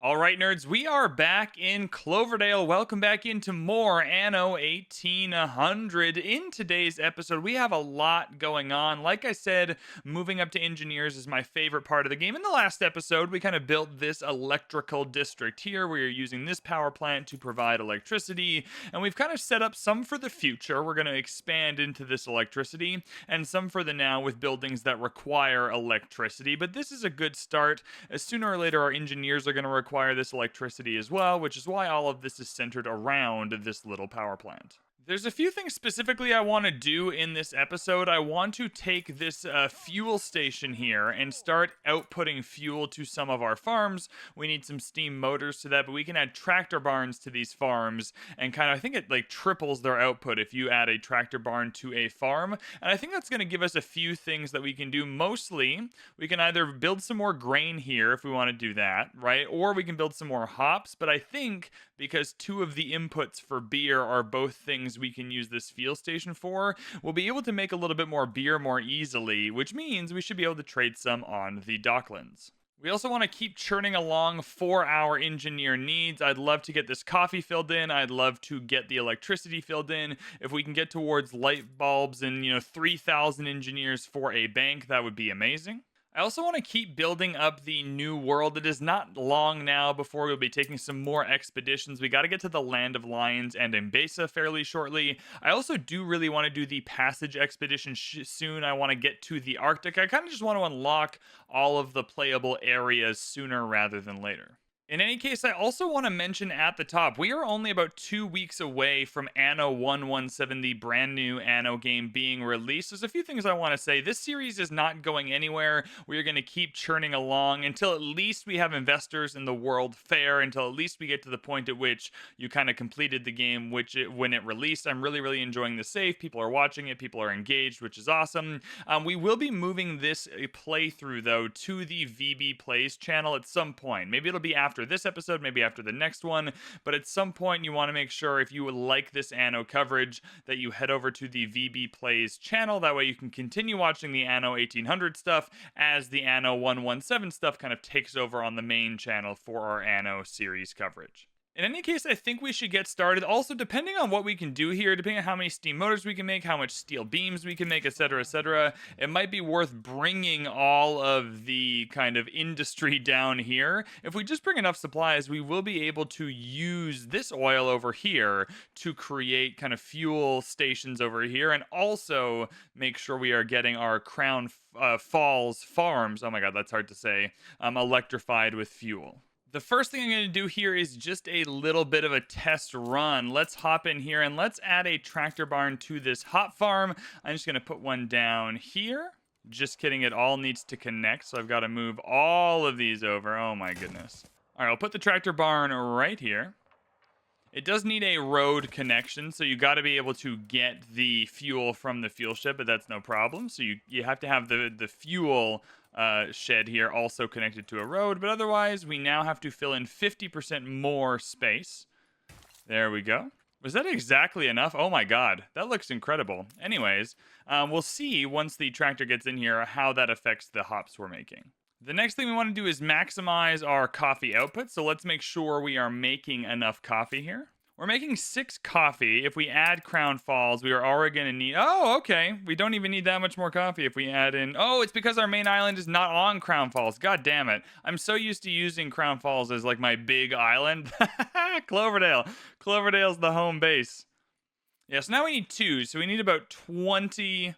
All right, nerds, we are back in Cloverdale. Welcome back into more Anno 1800. In today's episode, we have a lot going on. Like I said, moving up to engineers is my favorite part of the game. In the last episode, we kind of built this electrical district here. We are using this power plant to provide electricity, and we've kind of set up some for the future. We're going to expand into this electricity, and some for the now with buildings that require electricity. But this is a good start, as sooner or later our engineers are going to require this electricity as well, which is why all of this is centered around this little power plant. There's a few things specifically I want to do in this episode. I want to take this fuel station here and start outputting fuel to some of our farms. We need some steam motors to that, but we can add tractor barns to these farms and kind of, I think it like triples their output if you add a tractor barn to a farm. And I think that's going to give us a few things that we can do. Mostly, we can either build some more grain here if we want to do that, right? Or we can build some more hops. But I think because two of the inputs for beer are both things we can use this fuel station for, we'll be able to make a little bit more beer more easily, which means we should be able to trade some on the Docklands. We also want to keep churning along for our engineer needs. I'd love to get this coffee filled in. I'd love to get the electricity filled in. If we can get towards light bulbs and, 3,000 engineers for a bank, that would be amazing. I also want to keep building up the new world. It is not long now before we'll be taking some more expeditions. We got to get to the Land of Lions and Embesa fairly shortly. I also do really want to do the Passage expedition soon. I want to get to the Arctic. I kind of just want to unlock all of the playable areas sooner rather than later. In any case, I also want to mention at the top, we are only about 2 weeks away from Anno 117, the brand new Anno game being released. There's a few things I want to say. This series is not going anywhere. We are going to keep churning along until at least we have investors in the World Fair, until at least we get to the point at which you kind of completed the game, when it released. I'm really, really enjoying the save. People are watching it. People are engaged, which is awesome. We will be moving this playthrough, though, to the VB Plays channel at some point. Maybe it'll be after this episode, maybe after the next one, but at some point you want to make sure, if you would like this Anno coverage, that you head over to the VB Plays channel. That way you can continue watching the Anno 1800 stuff as the Anno 117 stuff kind of takes over on the main channel for our Anno series coverage. In any case, I think we should get started. Also, depending on what we can do here, depending on how many steam motors we can make, how much steel beams we can make, etc., it might be worth bringing all of the kind of industry down here. If we just bring enough supplies, we will be able to use this oil over here to create kind of fuel stations over here, and also make sure we are getting our Crown Falls farms, oh my god, that's hard to say, electrified with fuel. The first thing I'm going to do here is just a little bit of a test run. Let's hop in here and let's add a tractor barn to this hop farm. I'm just going to put one down here. Just kidding, it all needs to connect, so I've got to move all of these over. Oh my goodness. All right, I'll put the tractor barn right here. It does need a road connection, so you got to be able to get the fuel from the fuel shed, but that's no problem. So you have to have the fuel shed here also connected to a road, but otherwise we now have to fill in 50% more space. There we go. Was that exactly enough? Oh my god, that looks incredible. Anyways, we'll see once the tractor gets in here how that affects the hops we're making. The next thing we want to do is maximize our coffee output, so let's make sure we are making enough coffee here. We're making 6 coffee. If we add Crown Falls, we are already going to need... Oh, okay. We don't even need that much more coffee if we add in... Oh, it's because our main island is not on Crown Falls. God damn it. I'm so used to using Crown Falls as like my big island. Cloverdale. Cloverdale's the home base. Yeah, so now we need 2. So we need about 20...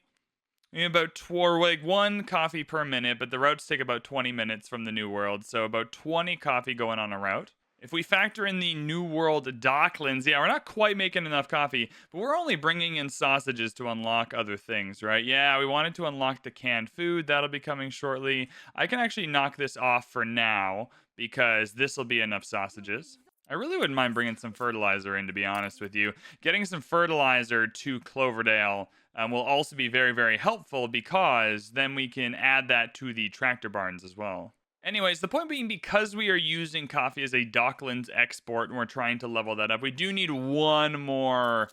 We need about like 1 coffee per minute, but the routes take about 20 minutes from the New World. So about 20 coffee going on a route. If we factor in the New World Docklands, yeah, we're not quite making enough coffee, but we're only bringing in sausages to unlock other things, right? Yeah, we wanted to unlock the canned food. That'll be coming shortly. I can actually knock this off for now because this will be enough sausages. I really wouldn't mind bringing some fertilizer in, to be honest with you. Getting some fertilizer to Cloverdale will also be very, very helpful because then we can add that to the tractor barns as well. Anyways, the point being, because we are using coffee as a Docklands export and we're trying to level that up, we do need one more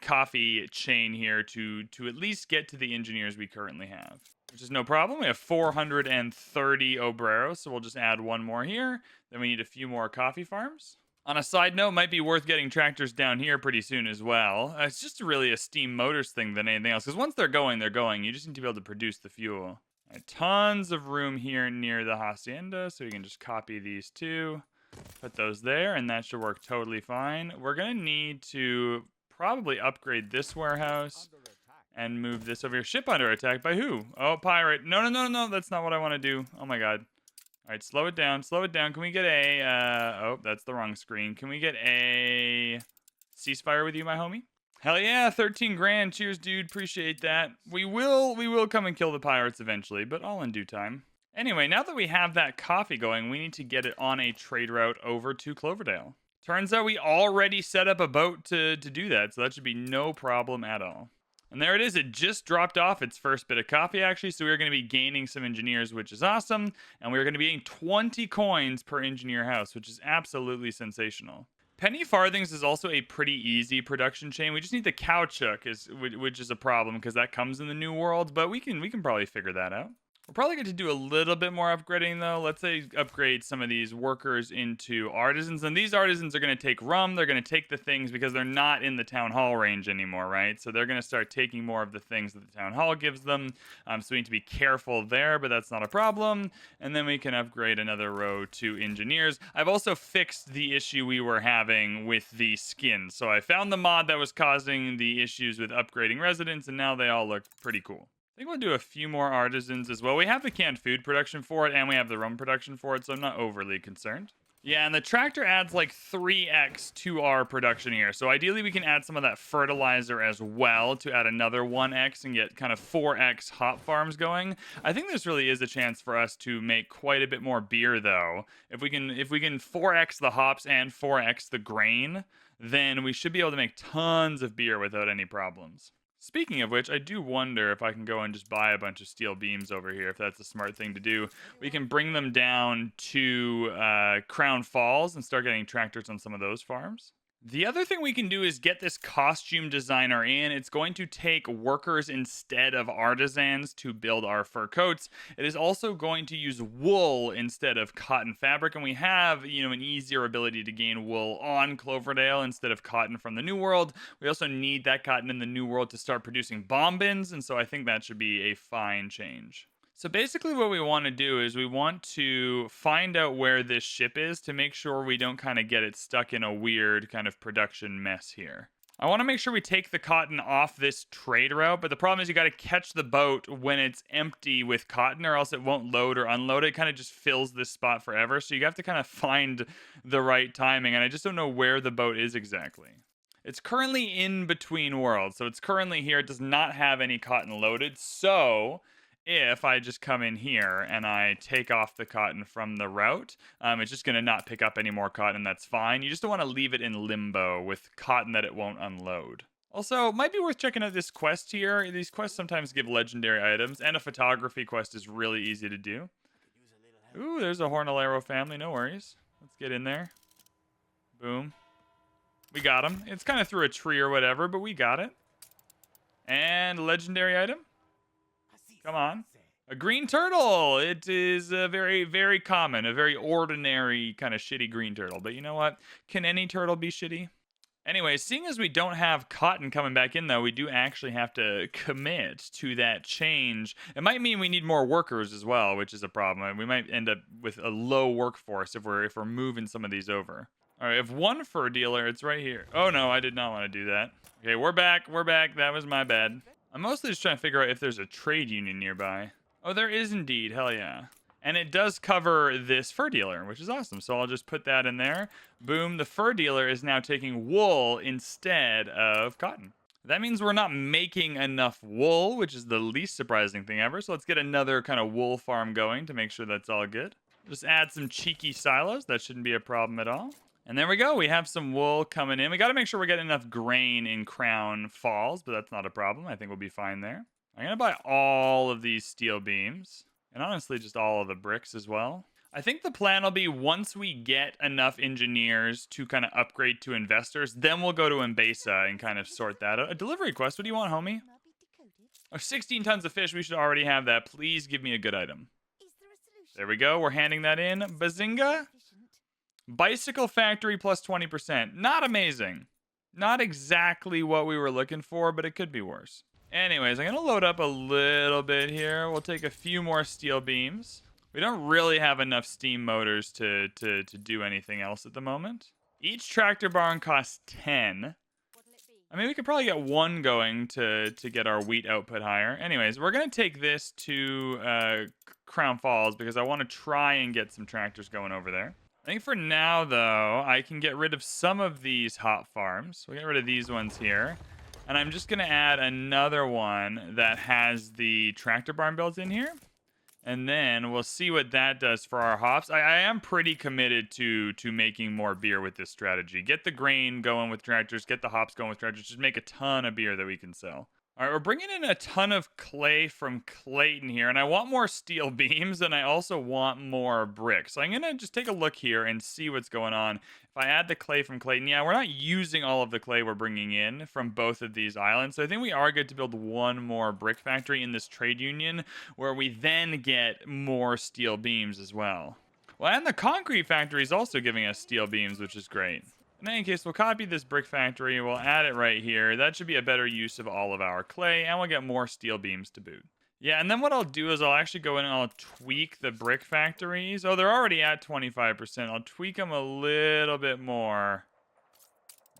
coffee chain here to at least get to the engineers we currently have. which is no problem. We have 430 obreros, so we'll just add one more here. Then we need a few more coffee farms. On a side note, might be worth getting tractors down here pretty soon as well. It's just really a steam motors thing than anything else, because once they're going, they're going. You just need to be able to produce the fuel. All right, tons of room here near the hacienda, so you can just copy these two, put those there, and that should work totally fine. We're going to need to probably upgrade this warehouse and move this over here. Ship under attack by who? Oh, pirate. No, no, no, no, that's not what I want to do. Oh my god. All right, slow it down. Slow it down. Can we get a... oh, that's the wrong screen. Can we get a ceasefire with you, my homie? Hell yeah, 13 grand. Cheers, dude. Appreciate that. We will come and kill the pirates eventually, but all in due time. Anyway, now that we have that coffee going, we need to get it on a trade route over to Cloverdale. Turns out we already set up a boat to do that, so that should be no problem at all. And there it is. It just dropped off its first bit of coffee, actually. So we're going to be gaining some engineers, which is awesome. And we're going to be getting 20 coins per engineer house, which is absolutely sensational. Penny farthings is also a pretty easy production chain. We just need the cow chuck, which is a problem because that comes in the New World. But we can probably figure that out. We're probably going to do a little bit more upgrading, though. Let's say upgrade some of these workers into artisans. And these artisans are going to take rum. They're going to take the things because they're not in the town hall range anymore, right? So they're going to start taking more of the things that the town hall gives them. So we need to be careful there, but that's not a problem. And then we can upgrade another row to engineers. I've also fixed the issue we were having with the skins. So I found the mod that was causing the issues with upgrading residents, and now they all look pretty cool. I think we'll do a few more artisans as well. We have the canned food production for it, and we have the rum production for it, so I'm not overly concerned. Yeah, and the tractor adds like 3x to our production here. So ideally, we can add some of that fertilizer as well to add another 1x and get kind of 4x hop farms going. I think this really is a chance for us to make quite a bit more beer, though. If we can 4x the hops and 4x the grain, then we should be able to make tons of beer without any problems. Speaking of which, I do wonder if I can go and just buy a bunch of steel beams over here, if that's a smart thing to do. We can bring them down to Crown Falls and start getting tractors on some of those farms. The other thing we can do is get this costume designer in. It's going to take workers instead of artisans to build our fur coats. It is also going to use wool instead of cotton fabric, and we have, an easier ability to gain wool on Cloverdale instead of cotton from the New World. We also need that cotton in the New World to start producing bobbins, and so I think that should be a fine change. So basically what we want to do is we want to find out where this ship is to make sure we don't kind of get it stuck in a weird kind of production mess here. I want to make sure we take the cotton off this trade route, but the problem is you got to catch the boat when it's empty with cotton or else it won't load or unload. It kind of just fills this spot forever. So you have to kind of find the right timing, and I just don't know where the boat is exactly. It's currently in between worlds, so it's currently here. It does not have any cotton loaded, so if I just come in here and I take off the cotton from the route, it's just going to not pick up any more cotton. That's fine. You just don't want to leave it in limbo with cotton that it won't unload. Also, might be worth checking out this quest here. These quests sometimes give legendary items, and a photography quest is really easy to do. Ooh, there's a Hornalero family. No worries. Let's get in there. Boom. We got him. It's kind of through a tree or whatever, but we got it. And legendary item. Come on. A green turtle. It is a very, very common, a very ordinary kind of shitty green turtle. But you know what? Can any turtle be shitty? Anyway, seeing as we don't have cotton coming back in, though, we do actually have to commit to that change. It might mean we need more workers as well, which is a problem. We might end up with a low workforce if we're moving some of these over. All right, if one fur dealer, it's right here. Oh, no, I did not want to do that. Okay, we're back. We're back. That was my bad. I'm mostly just trying to figure out if there's a trade union nearby. Oh, there is indeed. Hell yeah. And it does cover this fur dealer, which is awesome. So I'll just put that in there. Boom. The fur dealer is now taking wool instead of cotton. That means we're not making enough wool, which is the least surprising thing ever. So let's get another kind of wool farm going to make sure that's all good. Just add some cheeky silos. That shouldn't be a problem at all. And there we go. We have some wool coming in. We got to make sure we're getting enough grain in Crown Falls, but that's not a problem. I think we'll be fine there. I'm going to buy all of these steel beams, and honestly, just all of the bricks as well. I think the plan will be once we get enough engineers to kind of upgrade to investors, then we'll go to Embesa and kind of sort that out. A delivery quest. What do you want, homie? Oh, 16 tons of fish. We should already have that. Please give me a good item. There we go. We're handing that in. Bazinga. Bicycle factory plus 20%. Not amazing. Not exactly what we were looking for, but it could be worse. Anyways, I'm going to load up a little bit here. We'll take a few more steel beams. We don't really have enough steam motors to do anything else at the moment. Each tractor barn costs 10. I mean, we could probably get one going to get our wheat output higher. Anyways, we're going to take this to Crown Falls because I want to try and get some tractors going over there. I think for now, though, I can get rid of some of these hop farms. We'll get rid of these ones here. And I'm just going to add another one that has the tractor barn built in here. And then we'll see what that does for our hops. I am pretty committed to making more beer with this strategy. Get the grain going with tractors. Get the hops going with tractors. Just make a ton of beer that we can sell. All right, we're bringing in a ton of clay from Clayton here. And I want more steel beams. And I also want more bricks. So I'm going to just take a look here and see what's going on. If I add the clay from Clayton, yeah, we're not using all of the clay we're bringing in from both of these islands. So I think we are good to build one more brick factory in this trade union where we then get more steel beams as well. Well, and the concrete factory is also giving us steel beams, which is great. In any case, we'll copy this brick factory. We'll add it right here. That should be a better use of all of our clay, and we'll get more steel beams to boot. Yeah, and then what I'll do is I'll actually go in and I'll tweak the brick factories. Oh, they're already at 25%. I'll tweak them a little bit more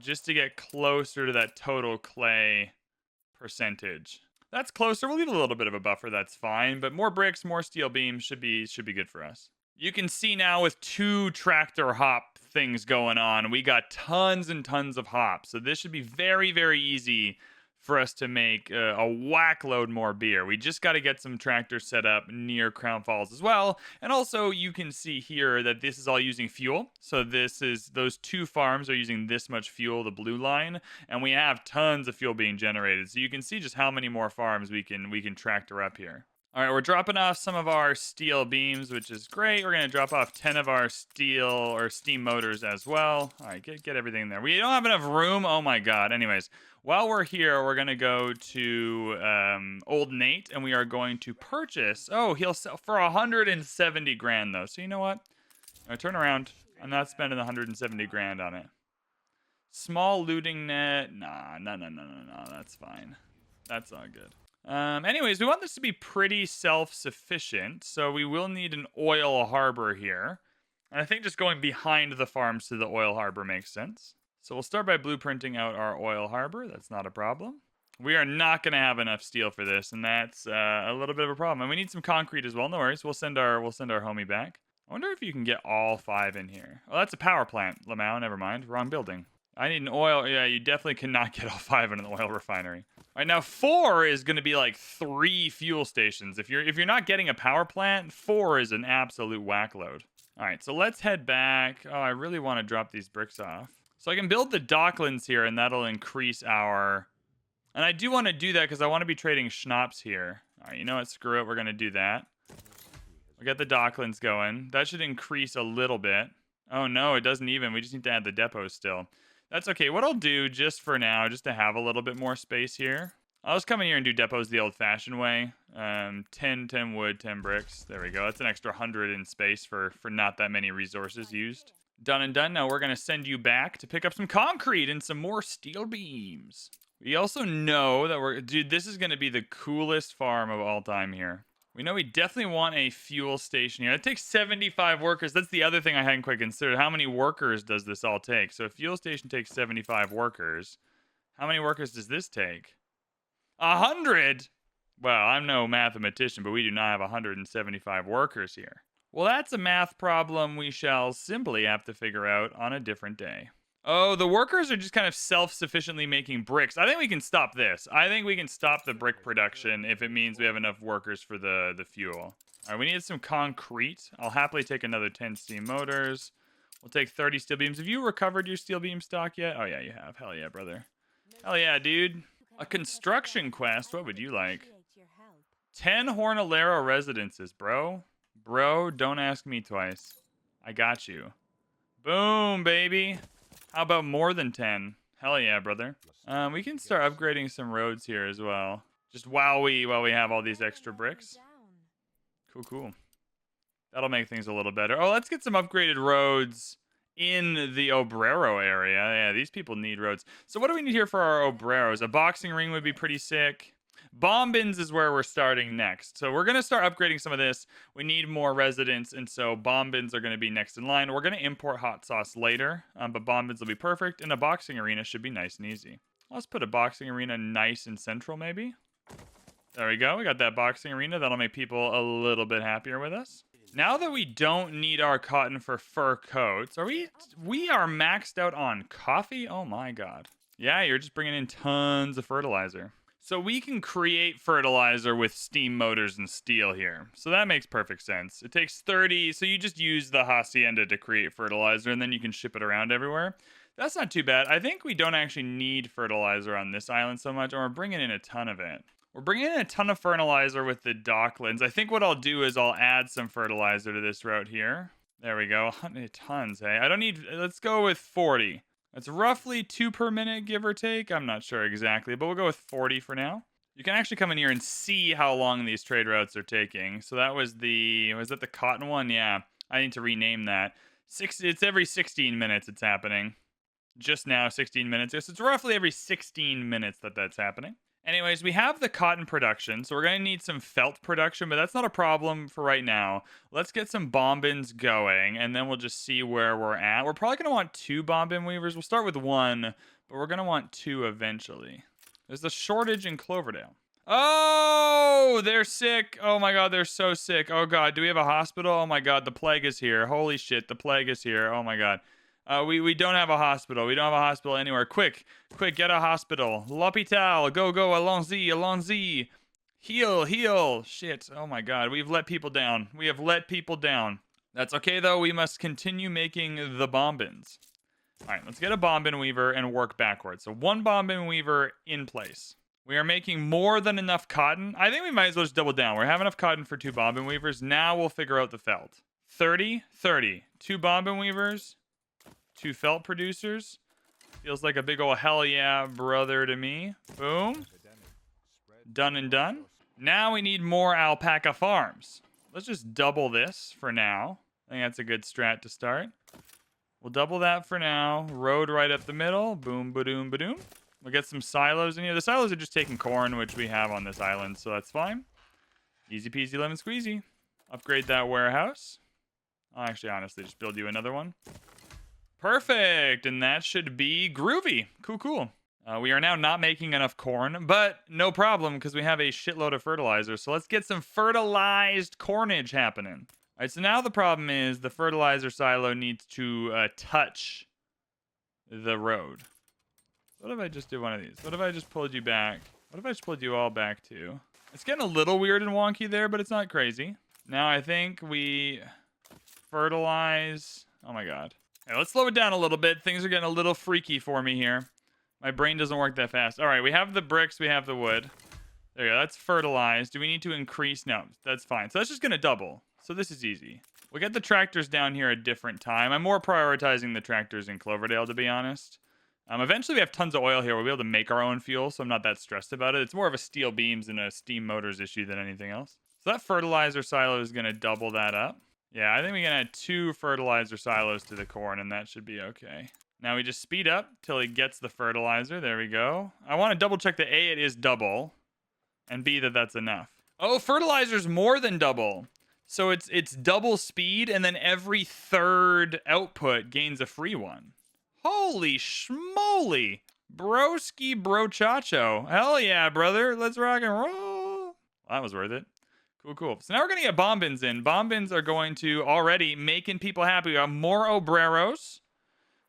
just to get closer to that total clay percentage. That's closer. We'll leave a little bit of a buffer. That's fine. But more bricks, more steel beams should be good for us. You can see now with 2 tractor hop things going on, we got tons and tons of hops. So this should be very, very easy for us to make a whack load more beer. We just got to get some tractors set up near Crown Falls as well. And also you can see here that this is all using fuel. So those 2 farms are using this much fuel, the blue line, and we have tons of fuel being generated. So you can see just how many more farms we can tractor up here. All right, we're dropping off some of our steel beams, which is great. We're going to drop off 10 of our steel or steam motors as well. All right, get everything in there. We don't have enough room. Oh, my God. Anyways, while we're here, we're going to go to Old Nate, and we are going to purchase. Oh, he'll sell for 170 grand, though. So you know what? Turn around. I'm not spending 170 grand on it. Small looting net. Nah, no. That's fine. That's all good. Anyways, we want this to be pretty self-sufficient, so we will need an oil harbor here. And I think just going behind the farms to the oil harbor makes sense. So we'll start by blueprinting out our oil harbor. That's not a problem. We are not going to have enough steel for this, and that's a little bit of a problem. And we need some concrete as well. No worries. We'll send our homie back. I wonder if you can get all 5 in here. Oh, that's a power plant, Lamau. Never mind. Wrong building. I need an oil. Yeah, you definitely cannot get all 5 in an oil refinery. All right, now 4 is going to be like 3 fuel stations. If you're not getting a power plant, 4 is an absolute whack load. All right, so let's head back. Oh, I really want to drop these bricks off. So I can build the Docklands here, and that'll increase our... And I do want to do that because I want to be trading schnapps here. All right, you know what? Screw it. We're going to do that. We'll get the Docklands going. That should increase a little bit. Oh, no, it doesn't even. We just need to add the depots still. That's okay. What I'll do just for now, just to have a little bit more space here, I'll just come in here and do depots the old-fashioned way. 10 wood, 10 bricks. There we go. That's an extra 100 in space for not that many resources used. Done and done. Now we're going to send you back to pick up some concrete and some more steel beams. We also know that dude, this is going to be the coolest farm of all time here. We know we definitely want a fuel station here. It takes 75 workers. That's the other thing I hadn't quite considered. How many workers does this all take? So a fuel station takes 75 workers. How many workers does this take? 100? Well, I'm no mathematician, but we do not have 175 workers here. Well, that's a math problem we shall simply have to figure out on a different day. Oh, the workers are just kind of self-sufficiently making bricks. I think we can stop this. I think we can stop the brick production if it means we have enough workers for the fuel. All right, we need some concrete. I'll happily take another 10 steam motors. We'll take 30 steel beams. Have you recovered your steel beam stock yet? Oh, yeah, you have. Hell yeah, brother. Hell yeah, dude. A construction quest. What would you like? 10 Hornalero residences, bro. Bro, don't ask me twice. I got you. Boom, baby. How about more than 10? Hell yeah, brother. We can start upgrading some roads here as well. Just while we have all these extra bricks. Cool. That'll make things a little better. Oh, let's get some upgraded roads in the Obrero area. Yeah, these people need roads. So what do we need here for our Obreros? A boxing ring would be pretty sick. Bobbins is where we're starting next. So we're going to start upgrading some of this. We need more residents, and so Bobbins are going to be next in line. We're going to import hot sauce later, but Bobbins will be perfect, and a boxing arena should be nice and easy. Let's put a boxing arena nice and central, maybe. There we go. We got that boxing arena. That'll make people a little bit happier with us. Now that we don't need our cotton for fur coats, we are maxed out on coffee? Oh my god. Yeah, you're just bringing in tons of fertilizer. So we can create fertilizer with steam motors and steel here. So that makes perfect sense. It takes 30, so you just use the hacienda to create fertilizer, and then you can ship it around everywhere. That's not too bad. I think we don't actually need fertilizer on this island so much, and we're bringing in a ton of it. We're bringing in a ton of fertilizer with the Docklands. I think what I'll do is I'll add some fertilizer to this route here. There we go. Tons, hey? I don't need... Let's go with 40. That's roughly 2 per minute, give or take. I'm not sure exactly, but we'll go with 40 for now. You can actually come in here and see how long these trade routes are taking. So that was the... Was that the cotton one? Yeah. I need to rename that. It's every 16 minutes it's happening. Just now, 16 minutes. Yes, it's roughly every 16 minutes that's happening. Anyways, we have the cotton production, so we're going to need some felt production, but that's not a problem for right now. Let's get some bobbins going, and then we'll just see where we're at. We're probably going to want 2 bobbin weavers. We'll start with 1, but we're going to want 2 eventually. There's a shortage in Cloverdale. Oh, they're sick. Oh my god, they're so sick. Oh god, do we have a hospital? Oh my god, the plague is here. Holy shit, the plague is here. Oh my god. We don't have a hospital. We don't have a hospital anywhere. Quick, get a hospital. L'hôpital, go, allons-y. Heal. Shit, oh my god, we've let people down. We have let people down. That's okay though, we must continue making the bobbins. Alright, let's get a bobbin weaver and work backwards. So 1 bobbin weaver in place. We are making more than enough cotton. I think we might as well just double down. We have enough cotton for 2 bobbin weavers. Now we'll figure out the felt. 30. 2 bobbin weavers. 2 felt producers. Feels like a big old hell yeah brother to me. Boom. Done and done. Now we need more alpaca farms. Let's just double this for now. I think that's a good strat to start. We'll double that for now. Road right up the middle. Boom, ba-doom, ba-doom. We'll get some silos in here. The silos are just taking corn, which we have on this island, so that's fine. Easy peasy lemon squeezy. Upgrade that warehouse. I'll actually honestly just build you another one. Perfect, and that should be groovy. Cool. We are now not making enough corn, but no problem because we have a shitload of fertilizer. So let's get some fertilized cornage happening. All right, so now the problem is the fertilizer silo needs to touch the road. What if I just did one of these? What if I just pulled you back? What if I just pulled you all back too? It's getting a little weird and wonky there, but it's not crazy. Now I think we fertilize. Oh my god. Okay, let's slow it down a little bit. Things are getting a little freaky for me here. My brain doesn't work that fast. All right, we have the bricks. We have the wood. There you go. That's fertilized. Do we need to increase? No, that's fine. So that's just going to double. So this is easy. We'll get the tractors down here a different time. I'm more prioritizing the tractors in Cloverdale, to be honest. Eventually, we have tons of oil here. We'll be able to make our own fuel, so I'm not that stressed about it. It's more of a steel beams and a steam motors issue than anything else. So that fertilizer silo is going to double that up. Yeah, I think we can add 2 fertilizer silos to the corn, and that should be okay. Now we just speed up till he gets the fertilizer. There we go. I want to double check that A, it is double, and B, that's enough. Oh, fertilizer's more than double. So it's double speed, and then every 3rd output gains a free one. Holy schmoly. Broski brochacho. Hell yeah, brother. Let's rock and roll. Well, that was worth it. Cool. So now we're going to get bobbins in. Bobbins are going to already making people happy. We have more obreros.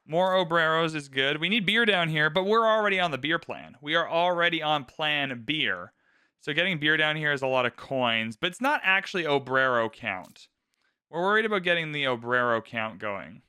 More obreros is good. We need beer down here, but we're already on the beer plan. We are already on plan beer. So getting beer down here is a lot of coins, but it's not actually obrero count. We're worried about getting the obrero count going.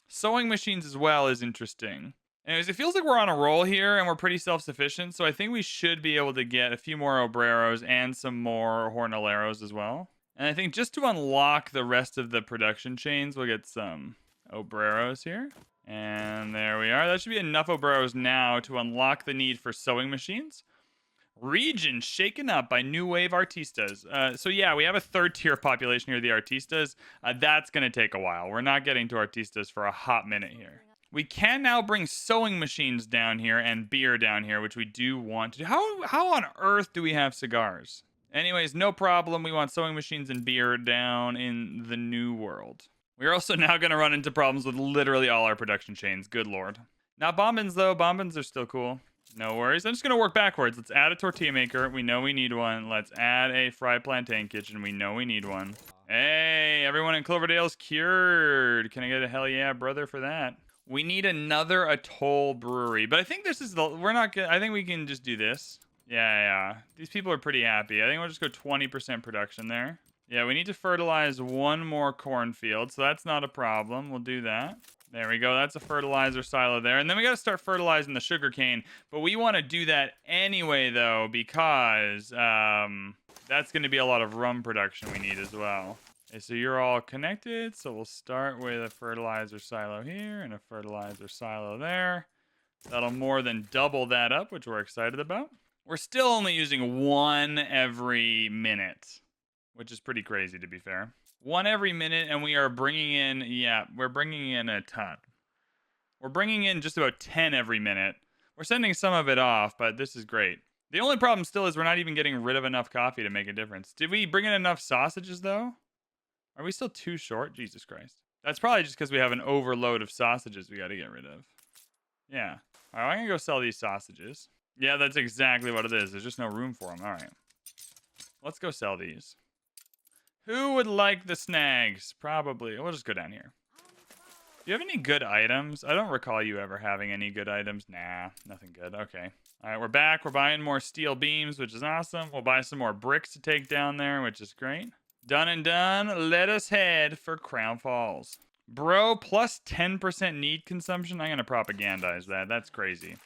Sewing machines as well is interesting. Anyways, it feels like we're on a roll here and we're pretty self-sufficient, so I think we should be able to get a few more obreros and some more jornaleros as well. And I think just to unlock the rest of the production chains, we'll get some obreros here. And there we are. That should be enough obreros now to unlock the need for sewing machines. Region shaken up by new wave artistas. So yeah, we have a third tier population here, the artistas. That's going to take a while. We're not getting to artistas for a hot minute here. We can now bring sewing machines down here and beer down here, which we do want to do. How on earth do we have cigars? Anyways, no problem. We want sewing machines and beer down in the New World. We're also now going to run into problems with literally all our production chains. Good lord. Not bombins, though. Bombins are still cool. No worries. I'm just going to work backwards. Let's add a tortilla maker. We know we need one. Let's add a fried plantain kitchen. We know we need one. Hey, everyone in Cloverdale's cured. Can I get a hell yeah, brother, for that? We need another atoll brewery. But I think this is the... We're not good. I think we can just do this. Yeah. These people are pretty happy. I think we'll just go 20% production there. Yeah, we need to fertilize one more cornfield, so that's not a problem. We'll do that. There we go. That's a fertilizer silo there. And then we got to start fertilizing the sugarcane. But we want to do that anyway, though, because that's going to be a lot of rum production we need as well. Okay, so you're all connected. So we'll start with a fertilizer silo here and a fertilizer silo there. That'll more than double that up, which we're excited about. We're still only using one every minute, which is pretty crazy, to be fair. One every minute, and we are bringing in, we're bringing in a ton. We're bringing in just about 10 every minute. We're sending some of it off, but this is great. The only problem still is we're not even getting rid of enough coffee to make a difference. Did we bring in enough sausages, though? Are we still too short? Jesus Christ. That's probably just because we have an overload of sausages we got to get rid of. Yeah. All right, I'm going to go sell these sausages. Yeah, that's exactly what it is. There's just no room for them. All right. Let's go sell these. Who would like the snags? Probably. We'll just go down here. Do you have any good items? I don't recall you ever having any good items. Nah, nothing good. Okay. All right, we're back. We're buying more steel beams, which is awesome. We'll buy some more bricks to take down there, which is great. Done and done. Let us head for Crown Falls. Bro, plus 10% need consumption? I'm going to propagandize that. That's crazy.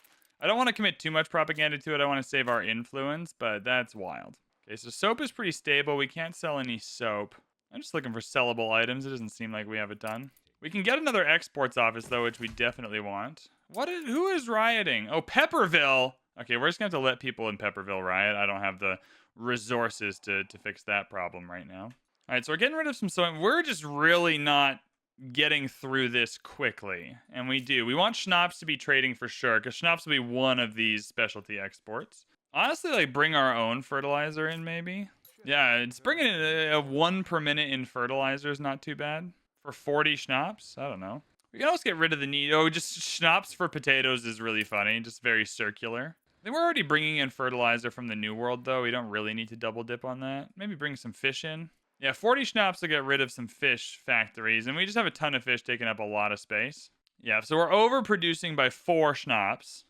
I don't want to commit too much propaganda to it. I want to save our influence, but that's wild. Okay, so soap is pretty stable. We can't sell any soap. I'm just looking for sellable items. It doesn't seem like we have a ton. We can get another exports office, though, which we definitely want. Who is rioting? Oh, Pepperville. Okay, we're just going to have to let people in Pepperville riot. I don't have the resources to fix that problem right now. All right, so we're getting rid of some sewing. We're just really not getting through this quickly. And we do. We want schnapps to be trading for sure, because schnapps will be one of these specialty exports. Honestly, like, bring our own fertilizer in, maybe. Yeah, it's bringing in a 1 per minute in fertilizer is not too bad. For 40 schnapps? I don't know. We can also get rid of the need. Oh, just schnapps for potatoes is really funny. Just very circular. I think we're already bringing in fertilizer from the New World, though. We don't really need to double dip on that. Maybe bring some fish in. Yeah, 40 schnapps to get rid of some fish factories. And we just have a ton of fish taking up a lot of space. Yeah, so we're overproducing by 4 schnapps.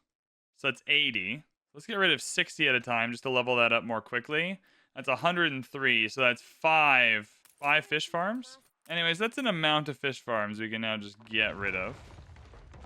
So that's 80. Let's get rid of 60 at a time just to level that up more quickly. That's 103, so that's 5 fish farms. Anyways, that's an amount of fish farms we can now just get rid of.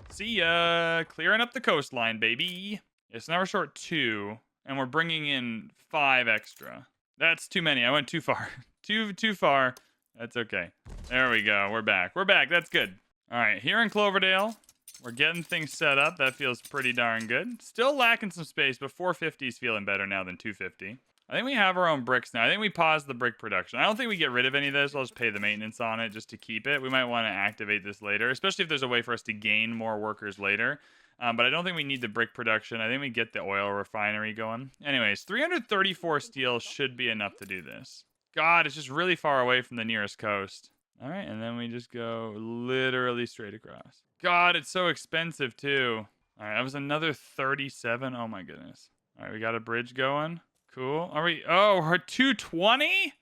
See ya! Clearing up the coastline, baby. Yeah, so now we're short 2, and we're bringing in 5 extra. That's too many. I went too far. too far. That's okay. There we go. We're back. We're back. That's good. All right, here in Cloverdale, we're getting things set up. That feels pretty darn good. Still lacking some space, but 450 is feeling better now than 250. I think we have our own bricks now. I think we paused the brick production. I don't think we get rid of any of this. I'll just pay the maintenance on it just to keep it. We might want to activate this later, especially if there's a way for us to gain more workers later. But I don't think we need the brick production. I think we get the oil refinery going. Anyways, 334 steel should be enough to do this. God, it's just really far away from the nearest coast. All right, and then we just go literally straight across. God, it's so expensive, too. All right, that was another 37. Oh, my goodness. All right, we got a bridge going. Cool. Are we... Oh, we're 220?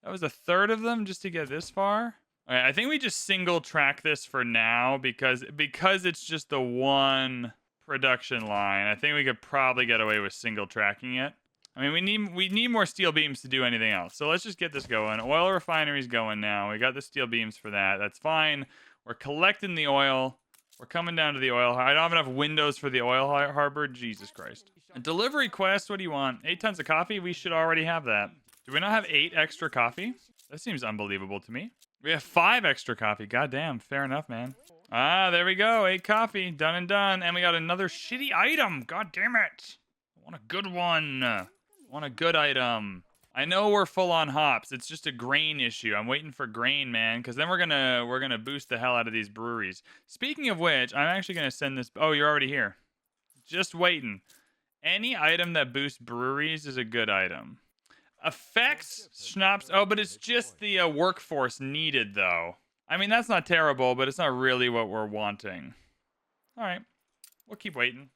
That was a third of them just to get this far? All right, I think we just single track this for now because it's just the one production line. I think we could probably get away with single tracking it. I mean, we need more steel beams to do anything else. So let's just get this going. Oil refinery's going now. We got the steel beams for that. That's fine. We're collecting the oil. We're coming down to the oil. I don't have enough windows for the oil harbor. Jesus Christ. A delivery quest. What do you want? 8 tons of coffee? We should already have that. Do we not have 8 extra coffee? That seems unbelievable to me. We have 5 extra coffee. Goddamn. Fair enough, man. Ah, there we go. 8 coffee. Done and done. And we got another shitty item. God damn it. Want a good one. Want a good item. I know we're full on hops. It's just a grain issue. I'm waiting for grain, man, because then we're gonna boost the hell out of these breweries. Speaking of which, I'm actually gonna send this. Oh, you're already here. Just waiting. Any item that boosts breweries is a good item. Affects schnapps. Oh, but it's just the workforce needed, though. I mean, that's not terrible, but it's not really what we're wanting. All right, we'll keep waiting.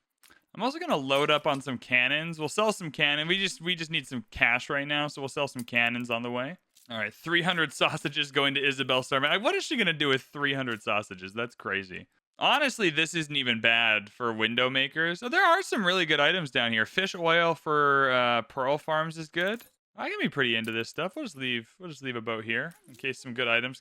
I'm also gonna load up on some cannons. We'll sell some cannon. We just need some cash right now, so we'll sell some cannons on the way. All right, 300 sausages going to Isabel Starman. What is she gonna do with 300 sausages? That's crazy. Honestly, this isn't even bad for window makers. So there are some really good items down here. Fish oil for pearl farms is good. I can be pretty into this stuff. We'll just leave a boat here in case some good items.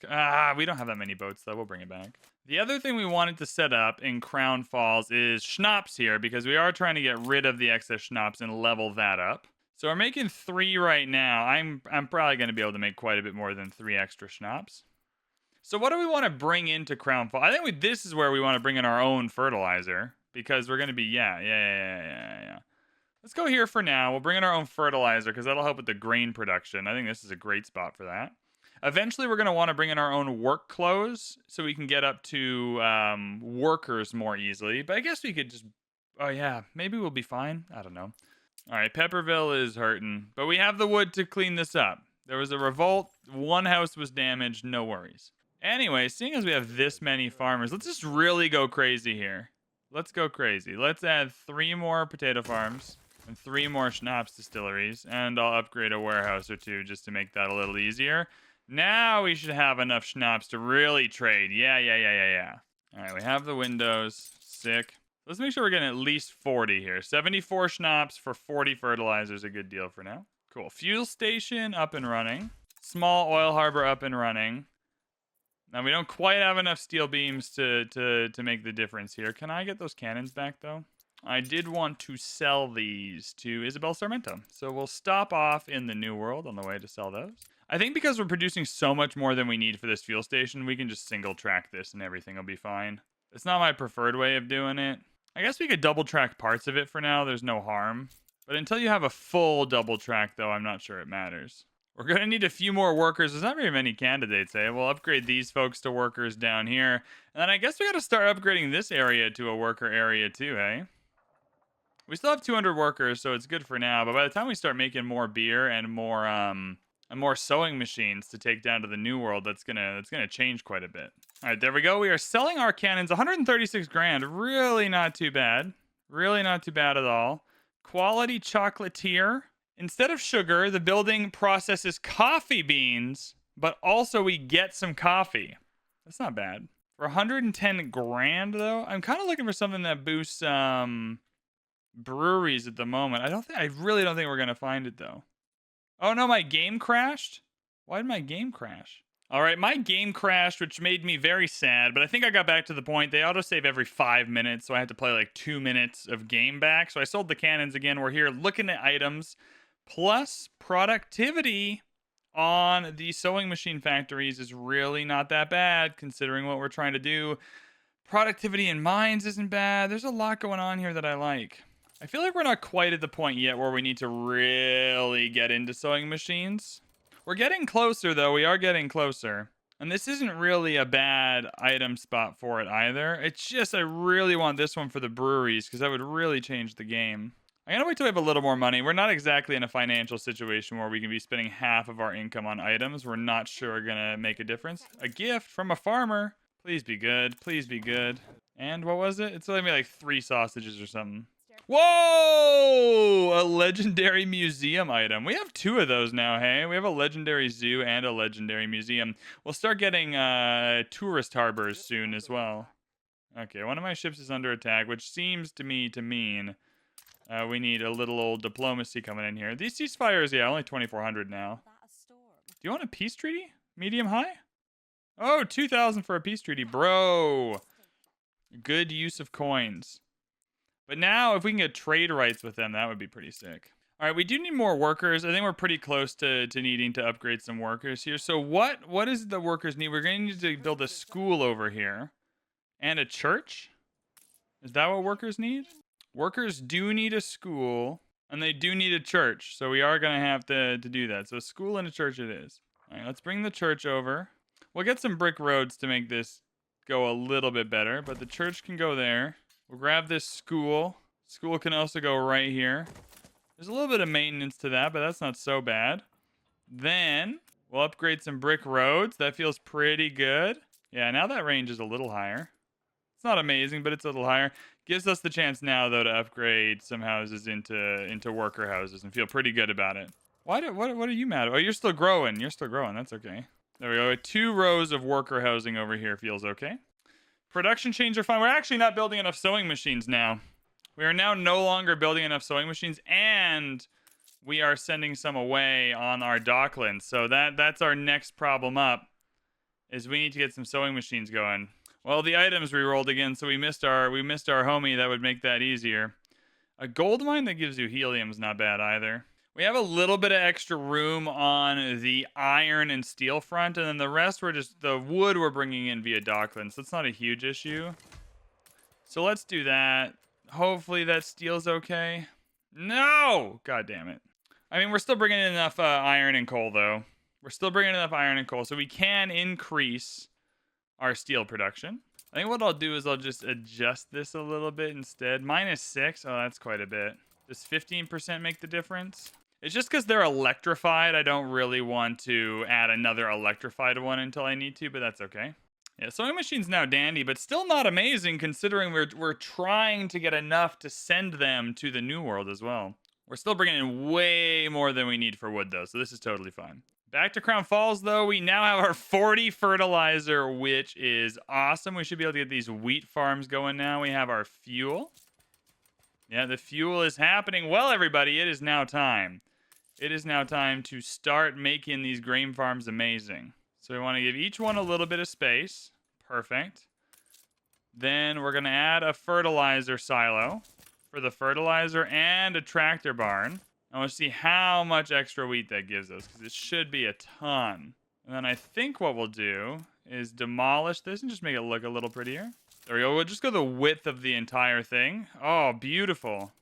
We don't have that many boats though. We'll bring it back. The other thing we wanted to set up in Crown Falls is schnapps here because we are trying to get rid of the excess schnapps and level that up. So we're making 3 right now. I'm probably going to be able to make quite a bit more than 3 extra schnapps. So what do we want to bring into Crown Falls? I think this is where we want to bring in our own fertilizer because we're going to be yeah. Let's go here for now. We'll bring in our own fertilizer because that'll help with the grain production. I think this is a great spot for that. Eventually, we're going to want to bring in our own work clothes so we can get up to workers more easily. But I guess we could just... Oh, yeah. Maybe we'll be fine. I don't know. All right. Pepperville is hurting. But we have the wood to clean this up. There was a revolt. 1 house was damaged. No worries. Anyway, seeing as we have this many farmers, let's just really go crazy here. Let's go crazy. Let's add 3 more potato farms. And 3 more schnapps distilleries. And I'll upgrade a warehouse or 2 just to make that a little easier. Now we should have enough schnapps to really trade. Yeah. All right, we have the windows. Sick. Let's make sure we're getting at least 40 here. 74 schnapps for 40 fertilizers. A good deal for now. Cool. Fuel station up and running. Small oil harbor up and running. Now we don't quite have enough steel beams to make the difference here. Can I get those cannons back, though? I did want to sell these to Isabel Sarmento. So we'll stop off in the New World on the way to sell those. I think because we're producing so much more than we need for this fuel station, we can just single track this and everything will be fine. It's not my preferred way of doing it. I guess we could double track parts of it for now. There's no harm. But until you have a full double track, though, I'm not sure it matters. We're going to need a few more workers. There's not very many candidates, eh? We'll upgrade these folks to workers down here. And then I guess we got to start upgrading this area to a worker area too, eh? We still have 200 workers, so it's good for now. But by the time we start making more beer and more sewing machines to take down to the New World, that's gonna change quite a bit. All right, there we go. We are selling our cannons, 136 grand. Really not too bad. Really not too bad at all. Quality chocolatier. Instead of sugar, the building processes coffee beans, but also we get some coffee. That's not bad. For 110 grand, though, I'm kind of looking for something that boosts breweries at the moment. I really don't think we're gonna find it though. Oh no, my game crashed. Why did my game crash? All right, my game crashed, which made me very sad, but I think I got back to the point. They autosave every 5 minutes, so I had to play like 2 minutes of game back. So I sold the cannons again. We're here looking at items plus productivity on the sewing machine factories is really not that bad considering what we're trying to do. Productivity in mines isn't bad. There's a lot going on here that I like. I feel like we're not quite at the point yet where we need to really get into sewing machines. We're getting closer, though. We are getting closer. And this isn't really a bad item spot for it either. It's just I really want this one for the breweries because that would really change the game. I'm going to wait till we have a little more money. We're not exactly in a financial situation where we can be spending half of our income on items. We're not sure we're going to make a difference. A gift from a farmer. Please be good. Please be good. And what was it? It's only like 3 sausages or something. Whoa! A legendary museum item. We have 2 of those now, hey? We have a legendary zoo and a legendary museum. We'll start getting tourist harbors soon as well. Okay, one of my ships is under attack, which seems to me to mean we need a little old diplomacy coming in here. These ceasefires, yeah, only 2,400 now. Do you want a peace treaty? Medium high? Oh, 2,000 for a peace treaty. Bro! Good use of coins. But now, if we can get trade rights with them, that would be pretty sick. All right, we do need more workers. I think we're pretty close to needing to upgrade some workers here. So what is the workers need? We're going to need to build a school over here. And a church? Is that what workers need? Workers do need a school. And they do need a church, so we are going to have to do that. So a school and a church it is. All right, let's bring the church over. We'll get some brick roads to make this go a little bit better, but the church can go there. We'll grab this school. School can also go right here. There's a little bit of maintenance to that, but that's not so bad. Then we'll upgrade some brick roads. That feels pretty good. Yeah, now that range is a little higher. It's not amazing, but it's a little higher. Gives us the chance now, though, to upgrade some houses into worker houses and feel pretty good about it. What are you mad at? Oh, you're still growing. You're still growing. That's okay. There we go. 2 rows of worker housing over here feels okay. Production chains are fine. We're actually not building enough sewing machines now. We are now no longer building enough sewing machines, and we are sending some away on our Docklands. So that's our next problem up, is we need to get some sewing machines going. Well, the items re-rolled again, so we missed our homie. That would make that easier. A gold mine that gives you helium is not bad either. We have a little bit of extra room on the iron and steel front, and then the rest we're just the wood we're bringing in via Docklands. So it's not a huge issue. So let's do that. Hopefully that steel's okay. No! God damn it. I mean, we're still bringing in enough iron and coal, though. We're still bringing enough iron and coal, so we can increase our steel production. I think what I'll do is I'll just adjust this a little bit instead. -6. Oh, that's quite a bit. Does 15% make the difference? It's just because they're electrified. I don't really want to add another electrified one until I need to, but that's okay. Yeah, sewing machine's now dandy, but still not amazing considering we're trying to get enough to send them to the New World as well. We're still bringing in way more than we need for wood, though, so this is totally fine. Back to Crown Falls, though, we now have our 40 fertilizer, which is awesome. We should be able to get these wheat farms going now. We have our fuel. Yeah, the fuel is happening. Well, everybody, it is now time. It is now time to start making these grain farms amazing. So we want to give each one a little bit of space. Perfect. Then we're going to add a fertilizer silo for the fertilizer and a tractor barn. I want to see how much extra wheat that gives us, because it should be a ton. And then I think what we'll do is demolish this and just make it look a little prettier. There we go. We'll just go the width of the entire thing. Oh, beautiful.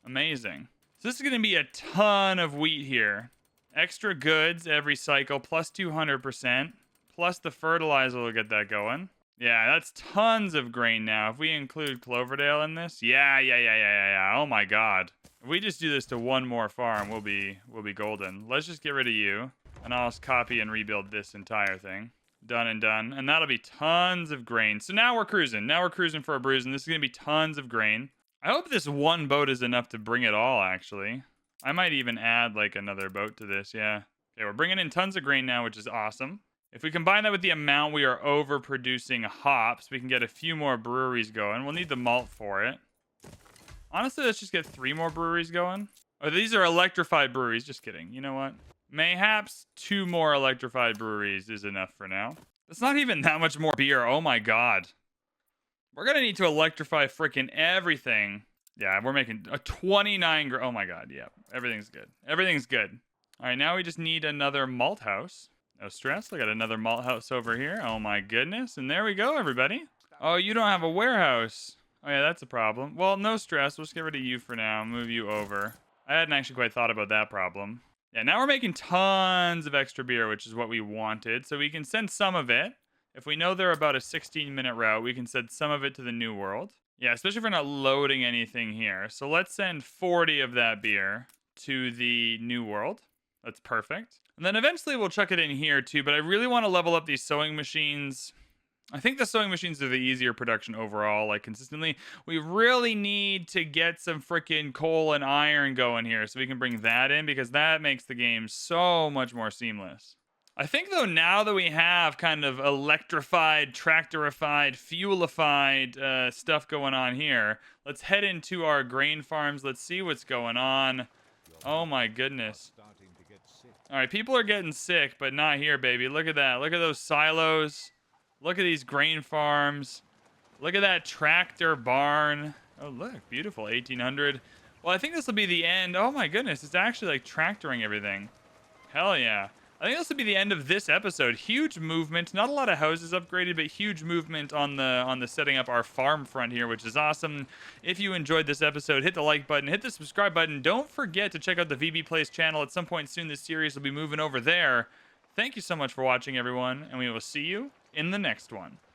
Amazing. So this is going to be a ton of wheat here. Extra goods every cycle, plus 200%. Plus the fertilizer will get that going. Yeah, that's tons of grain now. If we include Cloverdale in this, yeah. Oh my god. If we just do this to one more farm, we'll be golden. Let's just get rid of you, and I'll just copy and rebuild this entire thing. Done and done, and that'll be tons of grain. So now we're cruising. Now we're cruising for a bruise, and this is gonna be tons of grain. I hope this one boat is enough to bring it all. Actually, I might even add like another boat to this. Yeah. Okay, we're bringing in tons of grain now, which is awesome. If we combine that with the amount we are overproducing hops, we can get a few more breweries going. We'll need the malt for it. Honestly, let's just get 3 more breweries going. Oh, these are electrified breweries. Just kidding. You know what? Mayhaps 2 more electrified breweries is enough for now. That's not even that much more beer. Oh my god. We're going to need to electrify freaking everything. Yeah, we're making a 29... Oh my god, yeah. Everything's good. Everything's good. All right, now we just need another malt house. No stress. Look at another malt house over here. Oh my goodness. And there we go, everybody. Oh, you don't have a warehouse. Oh yeah, that's a problem. Well, no stress. We'll just get rid of you for now. Move you over. I hadn't actually quite thought about that problem. Yeah, now we're making tons of extra beer, which is what we wanted. So we can send some of it. If we know they're about a 16-minute route, we can send some of it to the New World. Yeah, especially if we're not loading anything here. So let's send 40 of that beer to the New World. That's perfect. And then eventually we'll chuck it in here too, but I really want to level up these sewing machines. I think the sewing machines are the easier production overall, like consistently. We really need to get some freaking coal and iron going here so we can bring that in, because that makes the game so much more seamless. I think though, now that we have kind of electrified, tractorified, fuelified stuff going on here, let's head into our grain farms. Let's see what's going on. Oh my goodness. All right, people are getting sick, but not here, baby. Look at that. Look at those silos. Look at these grain farms. Look at that tractor barn. Oh, look. Beautiful. 1800. Well, I think this will be the end. Oh, my goodness. It's actually, like, tractoring everything. Hell yeah. I think this will be the end of this episode. Huge movement, not a lot of houses upgraded, but huge movement on the setting up our farm front here, which is awesome. If you enjoyed this episode, hit the like button, hit the subscribe button. Don't forget to check out the VB Plays channel. At some point soon, this series will be moving over there. Thank you so much for watching, everyone, and we will see you in the next one.